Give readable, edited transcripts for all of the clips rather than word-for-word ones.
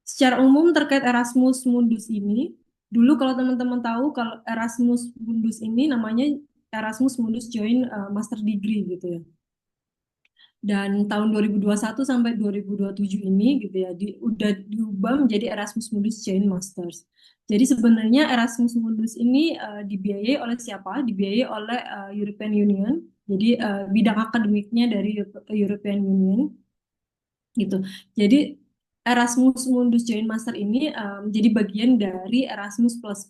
Secara umum terkait Erasmus Mundus ini, dulu kalau teman-teman tahu kalau Erasmus Mundus ini namanya Erasmus Mundus Joint Master Degree gitu ya. Dan tahun 2021 sampai 2027 ini gitu ya, udah diubah menjadi Erasmus Mundus Joint Masters. Jadi sebenarnya Erasmus Mundus ini dibiayai oleh siapa? Dibiayai oleh European Union. Jadi bidang akademiknya dari European Union gitu. Jadi Erasmus Mundus Joint Master ini menjadi bagian dari Erasmus Plus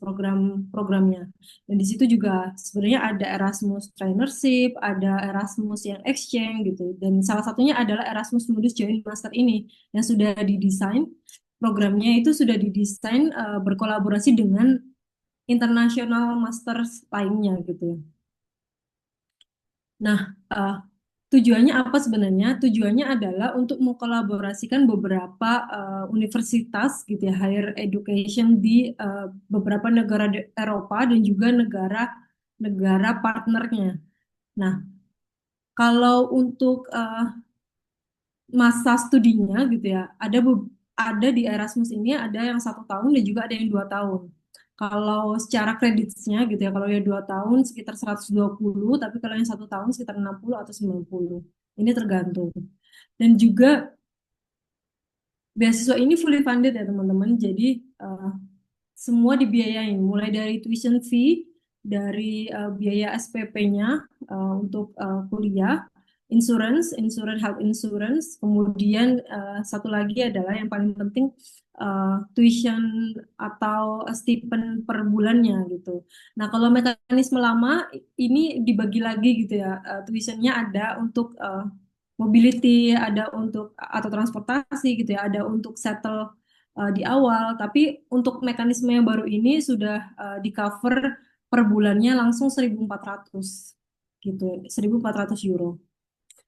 programnya. Dan di situ juga sebenarnya ada Erasmus Trainership, ada Erasmus yang exchange gitu. Dan salah satunya adalah Erasmus Mundus Joint Master ini yang sudah didesain. Programnya itu sudah didesain berkolaborasi dengan international masters lainnya gitu ya. Nah, eh, tujuannya apa sebenarnya? Tujuannya adalah untuk mengkolaborasikan beberapa universitas gitu ya, higher education di beberapa negara Eropa dan juga negara partnernya. Nah, kalau untuk masa studinya gitu ya, ada di Erasmus ini ada yang 1 tahun dan juga ada yang 2 tahun. Kalau secara kreditnya gitu ya, kalau yang 2 tahun sekitar 120, tapi kalau yang 1 tahun sekitar 60 atau 90. Ini tergantung. Dan juga beasiswa ini fully funded ya teman-teman. Jadi eh, semua dibiayain, mulai dari tuition fee, dari biaya SPP-nya untuk kuliah, insurance, health insurance, kemudian satu lagi adalah yang paling penting tuition atau stipend per bulannya gitu. Nah, kalau mekanisme lama ini dibagi lagi gitu ya, tuitionnya ada untuk mobility, ada untuk atau transportasi gitu ya, ada untuk settle di awal, tapi untuk mekanisme yang baru ini sudah di cover per bulannya langsung 1.400 gitu, 1.400 euro.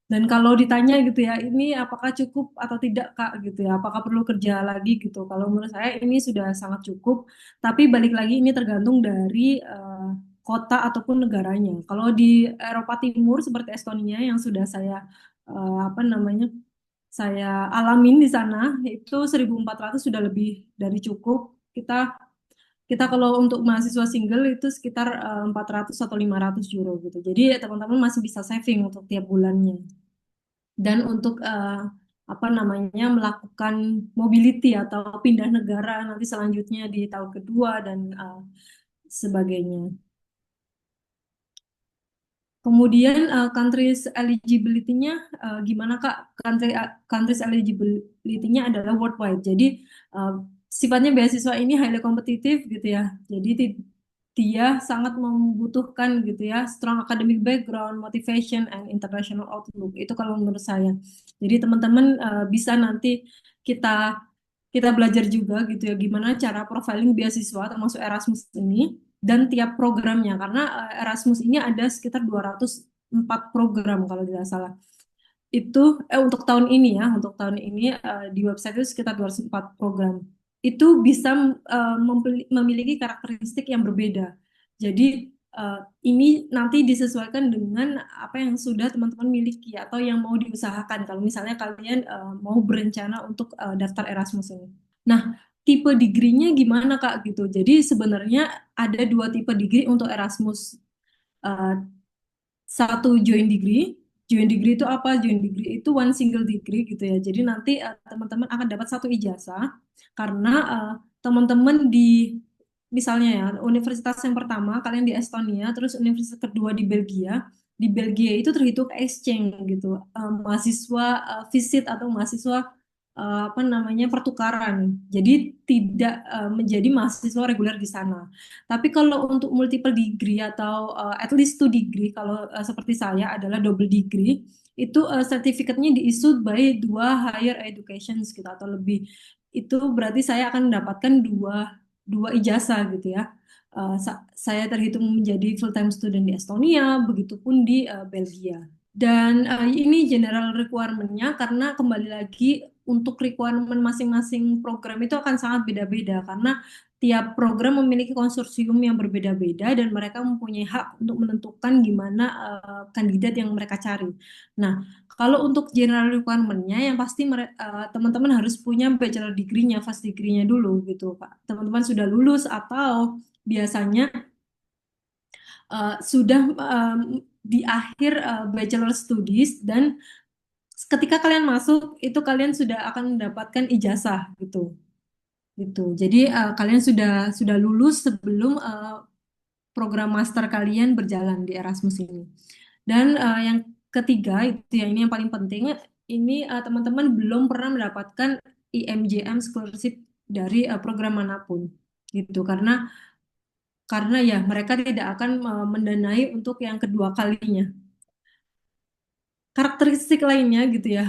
Dan kalau ditanya gitu ya, ini apakah cukup atau tidak Kak gitu ya, apakah perlu kerja lagi gitu. Kalau menurut saya ini sudah sangat cukup, tapi balik lagi ini tergantung dari kota ataupun negaranya. Kalau di Eropa Timur seperti Estonia yang sudah saya apa namanya saya alamin di sana itu 1.400 sudah lebih dari cukup. Kita kita kalau untuk mahasiswa single itu sekitar 400 atau 500 euro gitu. Jadi teman-teman masih bisa saving untuk tiap bulannya. Dan untuk apa namanya melakukan mobility atau pindah negara nanti selanjutnya di tahun kedua dan sebagainya. Kemudian countries eligibility-nya gimana Kak? Countries eligibility-nya adalah worldwide. Jadi uh, sifatnya beasiswa ini highly kompetitif gitu ya. Jadi dia sangat membutuhkan gitu ya strong academic background, motivation, and international outlook. Itu kalau menurut saya. Jadi teman-teman bisa nanti kita kita belajar juga gitu ya gimana cara profiling beasiswa termasuk Erasmus ini dan tiap programnya karena Erasmus ini ada sekitar 204 program kalau tidak salah. Itu untuk tahun ini ya, untuk tahun ini di website itu sekitar 204 program. Itu bisa memiliki karakteristik yang berbeda. Jadi eh, ini nanti disesuaikan dengan apa yang sudah teman-teman miliki atau yang mau diusahakan kalau misalnya kalian mau berencana untuk daftar Erasmus ini. Nah, tipe degree-nya gimana Kak gitu. Jadi sebenarnya ada 2 tipe degree untuk Erasmus. Eh, Satu joint degree. Joint degree itu apa? Joint degree itu one single degree gitu ya. Jadi nanti teman-teman akan dapat satu ijazah karena teman-teman di misalnya ya universitas yang pertama kalian di Estonia, terus universitas kedua di Belgia. Di Belgia itu terhitung exchange gitu, mahasiswa visit atau mahasiswa apa namanya pertukaran. Jadi tidak menjadi mahasiswa reguler di sana. Tapi kalau untuk multiple degree atau at least 2 degree, kalau seperti saya adalah double degree, itu sertifikatnya di-issued by 2 higher educations gitu atau lebih. Itu berarti saya akan mendapatkan dua dua ijazah gitu ya. Saya terhitung menjadi full-time student di Estonia, begitupun di Belgia. Dan ini general requirement-nya karena kembali lagi untuk requirement masing-masing program itu akan sangat beda-beda karena tiap program memiliki konsorsium yang berbeda-beda dan mereka mempunyai hak untuk menentukan gimana kandidat yang mereka cari. Nah, kalau untuk general requirement-nya yang pasti teman-teman harus punya bachelor degree-nya, first degree-nya dulu gitu, Pak. Teman-teman sudah lulus atau biasanya sudah di akhir bachelor studies dan ketika kalian masuk itu kalian sudah akan mendapatkan ijazah gitu. Gitu. Jadi kalian sudah lulus sebelum program master kalian berjalan di Erasmus ini. Dan yang ketiga itu ya ini yang paling penting, ini teman-teman belum pernah mendapatkan IMJM scholarship dari program manapun gitu karena ya mereka tidak akan mendanai untuk yang kedua kalinya. Karakteristik lainnya gitu ya,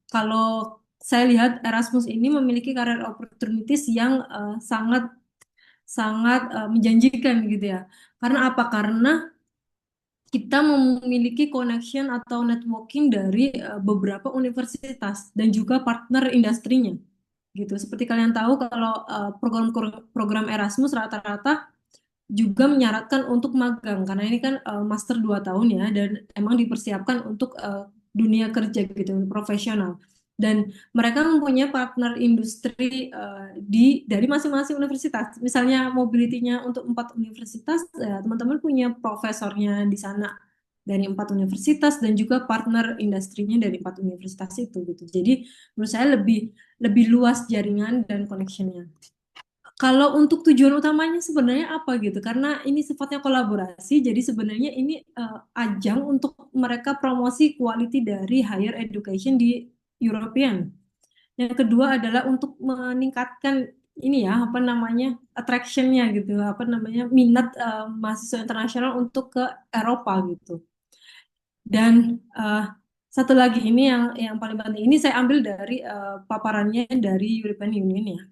kalau saya lihat Erasmus ini memiliki career opportunities yang sangat sangat menjanjikan gitu ya. Karena apa? Karena kita memiliki connection atau networking dari beberapa universitas dan juga partner industrinya gitu. Seperti kalian tahu kalau program Erasmus rata-rata juga menyaratkan untuk magang karena ini kan master 2 tahun ya dan emang dipersiapkan untuk dunia kerja gitu profesional dan mereka mempunyai partner industri dari masing-masing universitas misalnya mobility-nya untuk 4 universitas teman-teman punya profesornya di sana dari 4 universitas dan juga partner industrinya dari 4 universitas itu gitu jadi menurut saya lebih lebih luas jaringan dan connection-nya. Kalau untuk tujuan utamanya sebenarnya apa gitu? Karena ini sifatnya kolaborasi, jadi sebenarnya ini ajang untuk mereka promosi quality dari higher education di European. Yang kedua adalah untuk meningkatkan ini ya apa namanya attractionnya gitu, apa namanya minat mahasiswa internasional untuk ke Eropa gitu. Dan satu lagi ini yang paling penting ini saya ambil dari paparannya dari European Union ya.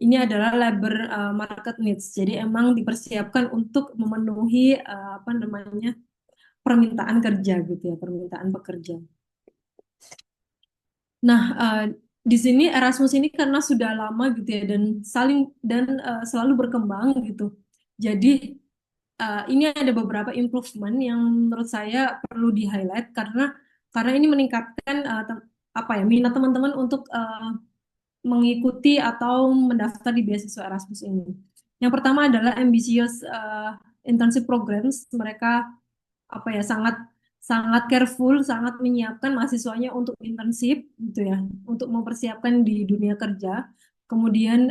Ini adalah labor market needs. Jadi emang dipersiapkan untuk memenuhi apa namanya permintaan kerja gitu ya, permintaan pekerja. Nah, di sini Erasmus ini karena sudah lama gitu ya dan selalu berkembang gitu. Jadi ini ada beberapa improvement yang menurut saya perlu di-highlight karena ini meningkatkan apa ya minat teman-teman untuk mengikuti atau mendaftar di beasiswa Erasmus ini. Yang pertama adalah ambitious internship programs. Mereka apa ya sangat sangat careful, sangat menyiapkan mahasiswanya untuk internship gitu ya, untuk mempersiapkan di dunia kerja. Kemudian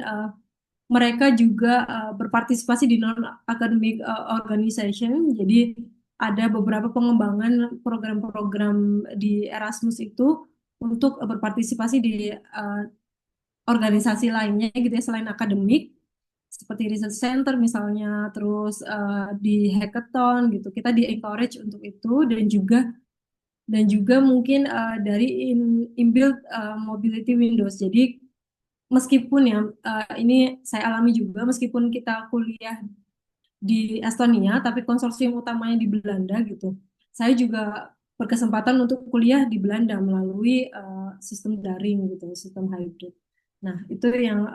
mereka juga berpartisipasi di non academic organization. Jadi ada beberapa pengembangan program-program di Erasmus itu untuk berpartisipasi di organisasi lainnya gitu ya selain akademik seperti research center misalnya terus di hackathon gitu kita di encourage untuk itu dan juga mungkin dari inbuilt mobility windows jadi meskipun ya ini saya alami juga meskipun kita kuliah di Estonia tapi konsorsium utamanya di Belanda gitu saya juga berkesempatan untuk kuliah di Belanda melalui sistem daring gitu sistem hybrid. Nah, itu yang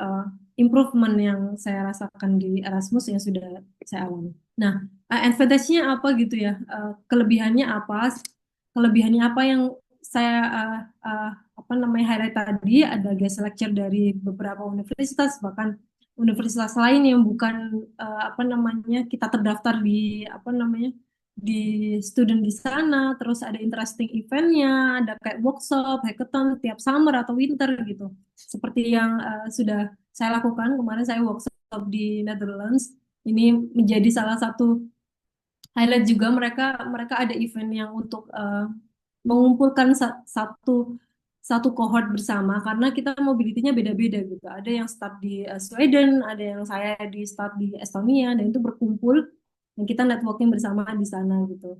improvement yang saya rasakan di Erasmus yang sudah saya alami. Nah, advantage-nya apa gitu ya? Kelebihannya apa? Kelebihannya apa yang saya apa namanya highlight tadi ada guest lecture dari beberapa universitas bahkan universitas lain yang bukan apa namanya kita terdaftar di apa namanya di student di sana, terus ada interesting eventnya, ada kayak workshop, hackathon tiap summer atau winter gitu. Seperti yang sudah saya lakukan kemarin saya workshop di Netherlands. Ini menjadi salah satu highlight juga mereka mereka ada event yang untuk mengumpulkan satu satu cohort bersama karena kita mobility-nya beda-beda gitu. Ada yang start di Sweden, ada yang saya di start di Estonia dan itu berkumpul dan kita networking bersama di sana gitu.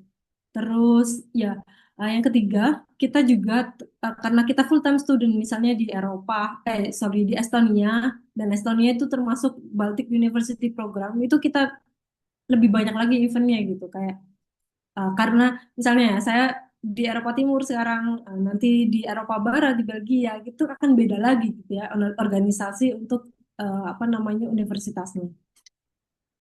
Terus ya yang ketiga kita juga karena kita full time student misalnya di Eropa, sorry di Estonia dan Estonia itu termasuk Baltic University Program itu kita lebih banyak lagi eventnya gitu kayak karena misalnya ya, saya di Eropa Timur sekarang, nanti di Eropa Barat, di Belgia gitu akan beda lagi gitu ya organisasi untuk apa namanya universitasnya.